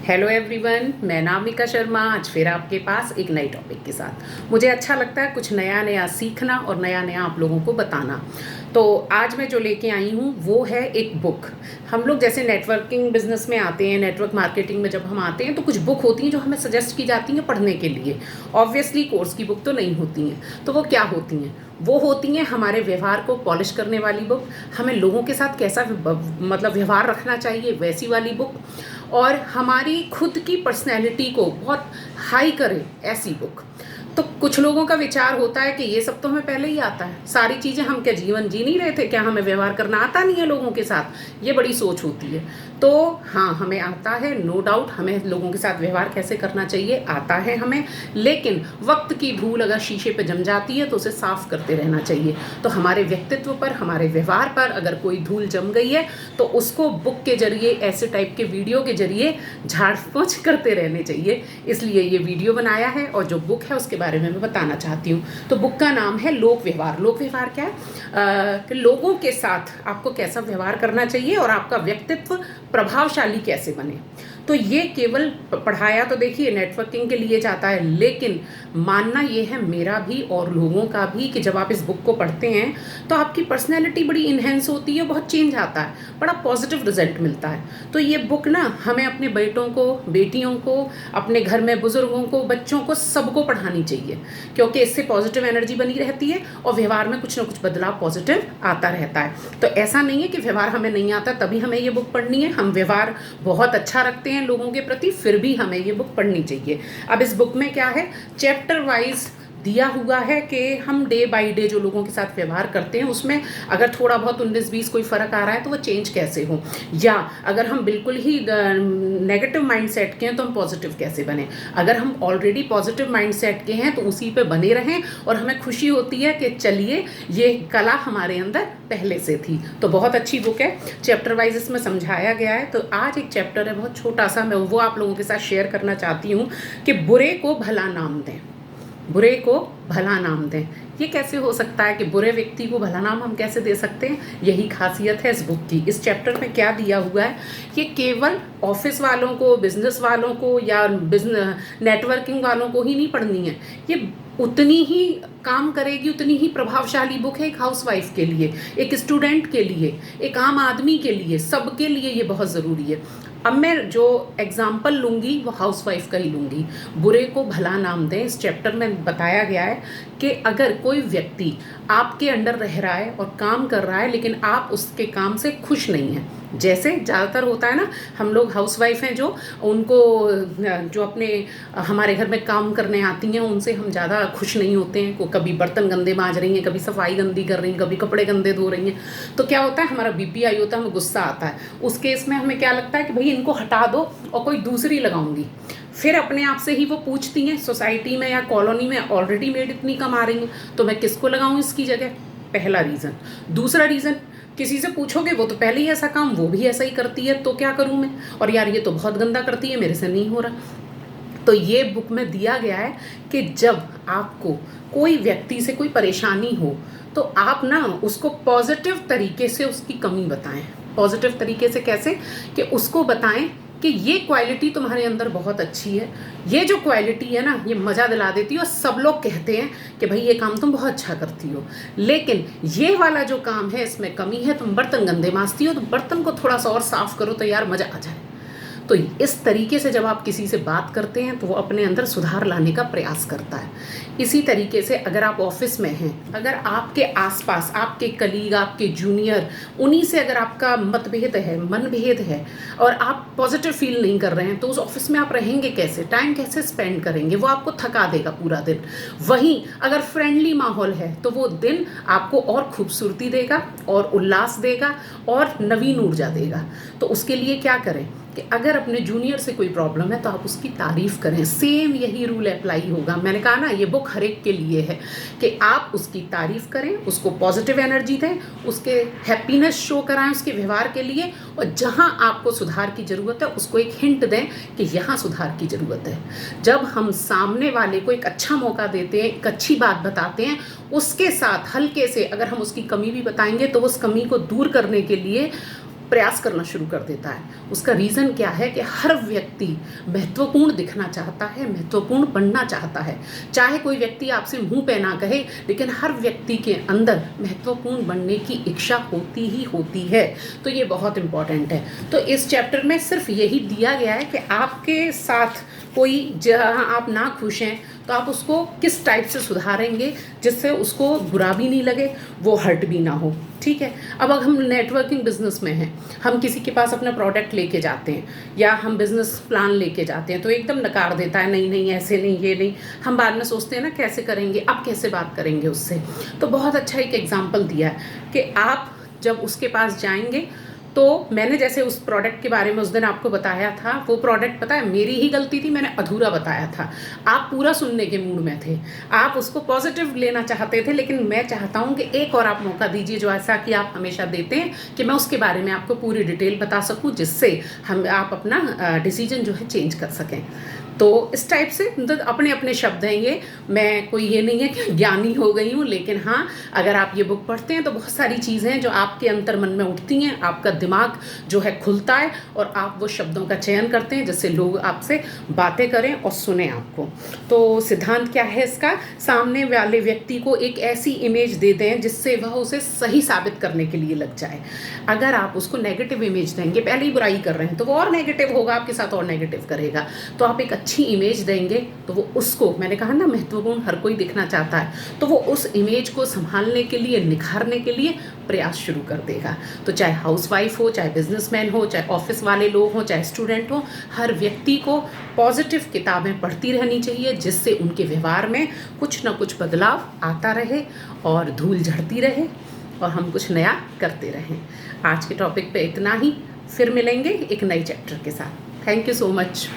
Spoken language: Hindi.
हेलो एवरीवन, मैं नामिका शर्मा आज फिर आपके पास एक नई टॉपिक के साथ। मुझे अच्छा लगता है कुछ नया नया सीखना और नया नया आप लोगों को बताना। तो आज मैं जो लेके आई हूँ वो है एक बुक। हम लोग जैसे नेटवर्किंग बिजनेस में आते हैं, नेटवर्क मार्केटिंग में जब हम आते हैं तो कुछ बुक होती हैं जो हमें सजेस्ट की जाती हैं पढ़ने के लिए। ऑब्वियसली कोर्स की बुक तो नहीं होती हैं। तो वो क्या होती हैं? वो होती हैं हमारे व्यवहार को पॉलिश करने वाली बुक, हमें लोगों के साथ कैसा मतलब व्यवहार रखना चाहिए वैसी वाली बुक, और हमारी खुद की पर्सनैलिटी को बहुत हाई करे ऐसी बुक। तो कुछ लोगों का विचार होता है कि ये सब तो हमें पहले ही आता है, सारी चीज़ें हम क्या जीवन जी नहीं रहे थे, क्या हमें व्यवहार करना आता नहीं है लोगों के साथ, ये बड़ी सोच होती है। तो हाँ, हमें आता है, नो डाउट, हमें लोगों के साथ व्यवहार कैसे करना चाहिए आता है हमें, लेकिन वक्त की धूल अगर शीशे पे जम जाती है तो उसे साफ करते रहना चाहिए। तो हमारे व्यक्तित्व पर, हमारे व्यवहार पर अगर कोई धूल जम गई है तो उसको बुक के जरिए, ऐसे टाइप के वीडियो के जरिए झाड़ पोंछ करते रहने चाहिए। इसलिए ये वीडियो बनाया है और जो बुक है उसके बारे में मैं बताना चाहती हूँ। तो बुक का नाम है लोक व्यवहार। लोक व्यवहार क्या है? कि लोगों के साथ आपको कैसा व्यवहार करना चाहिए और आपका व्यक्तित्व प्रभावशाली कैसे बने। तो ये केवल पढ़ाया तो देखिए नेटवर्किंग के लिए जाता है, लेकिन मानना ये है मेरा भी और लोगों का भी कि जब आप इस बुक को पढ़ते हैं तो आपकी पर्सनैलिटी बड़ी इन्हेंस होती है, बहुत चेंज आता है, बड़ा पॉजिटिव रिजल्ट मिलता है। तो ये बुक ना हमें अपने बेटों को, बेटियों को, अपने घर में बुजुर्गों को, बच्चों को, सबको पढ़ानी चाहिए, क्योंकि इससे पॉजिटिव एनर्जी बनी रहती है और व्यवहार में कुछ ना कुछ बदलाव पॉजिटिव आता रहता है। तो ऐसा नहीं है कि व्यवहार हमें नहीं आता तभी हमें ये बुक पढ़नी है। हम व्यवहार बहुत अच्छा रखते हैं लोगों के प्रति, फिर भी हमें ये बुक पढ़नी चाहिए। अब इस बुक में क्या है, चैप्टर वाइज दिया हुआ है कि हम डे बाय डे जो लोगों के साथ व्यवहार करते हैं उसमें अगर थोड़ा बहुत 19-20 कोई फ़र्क आ रहा है तो वो चेंज कैसे हो, या अगर हम बिल्कुल ही नेगेटिव माइंडसेट के हैं तो हम पॉजिटिव कैसे बने। अगर हम ऑलरेडी पॉजिटिव माइंडसेट के हैं तो उसी पे बने रहें और हमें खुशी होती है कि चलिए ये कला हमारे अंदर पहले से थी। तो बहुत अच्छी बुक है, चैप्टर वाइज इसमें समझाया गया है। तो आज एक चैप्टर है बहुत छोटा सा, मैं वो आप लोगों के साथ शेयर करना चाहती हूँ कि बुरे को भला नाम दें। बुरे को भला नाम दें, ये कैसे हो सकता है कि बुरे व्यक्ति को भला नाम हम कैसे दे सकते हैं? यही खासियत है इस बुक की। इस चैप्टर में क्या दिया हुआ है, ये केवल ऑफिस वालों को, बिजनेस वालों को या बिजनेस नेटवर्किंग वालों को ही नहीं पढ़नी है, ये उतनी ही काम करेगी, उतनी ही प्रभावशाली बुक है एक हाउसवाइफ के लिए, एक स्टूडेंट के लिए, एक आम आदमी के लिए, सबके लिए ये बहुत ज़रूरी है। अब मैं जो एग्जाम्पल लूँगी वो हाउसवाइफ का ही लूँगी। बुरे को भला नाम दें, इस चैप्टर में बताया गया है कि अगर कोई व्यक्ति आपके अंडर रह रहा है और काम कर रहा है लेकिन आप उसके काम से खुश नहीं हैं, जैसे ज़्यादातर होता है ना, हम लोग हाउसवाइफ हैं जो उनको जो अपने हमारे घर में काम करने आती हैं उनसे हम ज़्यादा खुश नहीं होते हैं। को कभी बर्तन गंदे मांज रही हैं, कभी सफाई गंदी कर रही हैं, कभी कपड़े गंदे धो रही हैं, तो क्या होता है, हमारा बीपी हाई होता है, हमें गुस्सा आता है। उस केस में हमें क्या लगता है कि भाई इनको हटा दो और कोई दूसरी लगाऊंगी। फिर अपने आप से ही वो पूछती हैं, सोसाइटी में या कॉलोनी में ऑलरेडी मेड इतनी कम आ रही हैं तो मैं किसको लगाऊं इसकी जगह। पहला रीज़न। दूसरा रीज़न, किसी से पूछोगे वो तो पहले ही ऐसा काम वो भी ऐसा ही करती है तो क्या करूं मैं, और यार ये तो बहुत गंदा करती है, मेरे से नहीं हो रहा। तो ये बुक में दिया गया है कि जब आपको कोई व्यक्ति से कोई परेशानी हो तो आप ना उसको पॉजिटिव तरीके से उसकी कमी बताएं। पॉजिटिव तरीके से कैसे, कि उसको बताएं कि ये क्वालिटी तुम्हारे अंदर बहुत अच्छी है, ये जो क्वालिटी है ना ये मज़ा दिला देती है और सब लोग कहते हैं कि भाई ये काम तुम बहुत अच्छा करती हो, लेकिन ये वाला जो काम है इसमें कमी है, तुम बर्तन गंदे मांजती हो तो बर्तन को थोड़ा सा और साफ़ करो तो यार मज़ा आ जाए। तो इस तरीके से जब आप किसी से बात करते हैं तो वो अपने अंदर सुधार लाने का प्रयास करता है। इसी तरीके से अगर आप ऑफिस में हैं, अगर आपके आसपास आपके कलीग, आपके जूनियर, उन्हीं से अगर आपका मतभेद है, मनभेद है और आप पॉजिटिव फील नहीं कर रहे हैं तो उस ऑफिस में आप रहेंगे कैसे, टाइम कैसे स्पेंड करेंगे, वो आपको थका देगा पूरा दिन। वहीं अगर फ्रेंडली माहौल है तो वो दिन आपको और खूबसूरती देगा और उल्लास देगा और नवीन ऊर्जा देगा। तो उसके लिए क्या करें कि अगर अपने जूनियर से कोई प्रॉब्लम है तो आप उसकी तारीफ़ करें। सेम यही रूल अप्लाई होगा। मैंने कहा ना ये बुक हर एक के लिए है कि आप उसकी तारीफ़ करें, उसको पॉजिटिव एनर्जी दें, उसके हैप्पीनेस शो कराएं उसके व्यवहार के लिए, और जहां आपको सुधार की ज़रूरत है उसको एक हिंट दें कि यहाँ सुधार की ज़रूरत है। जब हम सामने वाले को एक अच्छा मौका देते हैं, एक अच्छी बात बताते हैं, उसके साथ हल्के से अगर हम उसकी कमी भी बताएंगे तो उस कमी को दूर करने के लिए प्रयास करना शुरू कर देता है। उसका रीज़न क्या है कि हर व्यक्ति महत्वपूर्ण दिखना चाहता है, महत्वपूर्ण बनना चाहता है। चाहे कोई व्यक्ति आपसे मुंह पे ना कहे, लेकिन हर व्यक्ति के अंदर महत्वपूर्ण बनने की इच्छा होती ही होती है। तो ये बहुत इम्पॉर्टेंट है। तो इस चैप्टर में सिर्फ यही दिया गया है कि आपके साथ कोई जहाँ आप ना खुश हैं तो आप उसको किस टाइप से सुधारेंगे जिससे उसको बुरा भी नहीं लगे, वो हर्ट भी ना हो। ठीक है। अब अगर हम नेटवर्किंग बिजनेस में हैं, हम किसी के पास अपना प्रोडक्ट लेके जाते हैं या हम बिजनेस प्लान लेके जाते हैं तो एकदम नकार देता है, नहीं नहीं ऐसे नहीं, ये नहीं। हम बाद में सोचते हैं ना कैसे करेंगे, अब कैसे बात करेंगे उससे। तो बहुत अच्छा एक एग्जाम्पल दिया है कि आप जब उसके पास जाएंगे तो मैंने जैसे उस प्रोडक्ट के बारे में उस दिन आपको बताया था, वो प्रोडक्ट पता है मेरी ही गलती थी, मैंने अधूरा बताया था। आप पूरा सुनने के मूड में थे, आप उसको पॉजिटिव लेना चाहते थे, लेकिन मैं चाहता हूँ कि एक और आप मौका दीजिए जो ऐसा कि आप हमेशा देते हैं कि मैं उसके बारे में आपको पूरी डिटेल बता सकूँ, जिससे आप अपना डिसीजन जो है चेंज कर सकें। तो इस टाइप से मतलब अपने अपने शब्द हैं ये, मैं कोई ये नहीं है कि ज्ञानी हो गई हूँ, लेकिन हाँ अगर आप ये बुक पढ़ते हैं तो बहुत सारी चीज़ें हैं जो आपके अंतर मन में उठती हैं, आपका दिमाग जो है खुलता है और आप वो शब्दों का चयन करते हैं जिससे लोग आपसे बातें करें और सुने आपको। तो सिद्धांत क्या है इसका, सामने वाले व्यक्ति को एक ऐसी इमेज दे दें जिससे वह उसे सही साबित करने के लिए लग जाए। अगर आप उसको नेगेटिव इमेज देंगे, पहले ही बुराई कर रहे हैं तो वो और नेगेटिव होगा, आपके साथ और नेगेटिव करेगा। तो आप एक अच्छी इमेज देंगे तो वो उसको, मैंने कहा ना महत्वपूर्ण हर कोई दिखना चाहता है, तो वो उस इमेज को संभालने के लिए, निखारने के लिए प्रयास शुरू कर देगा। तो चाहे हाउसवाइफ हो, चाहे बिजनेसमैन हो, चाहे ऑफिस वाले लोग हों, चाहे स्टूडेंट हो, हर व्यक्ति को पॉजिटिव किताबें पढ़ती रहनी चाहिए जिससे उनके व्यवहार में कुछ ना कुछ बदलाव आता रहे और धूल झड़ती रहे और हम कुछ नया करते रहें। आज के टॉपिक पे इतना ही, फिर मिलेंगे एक नई चैप्टर के साथ। Thank you so much.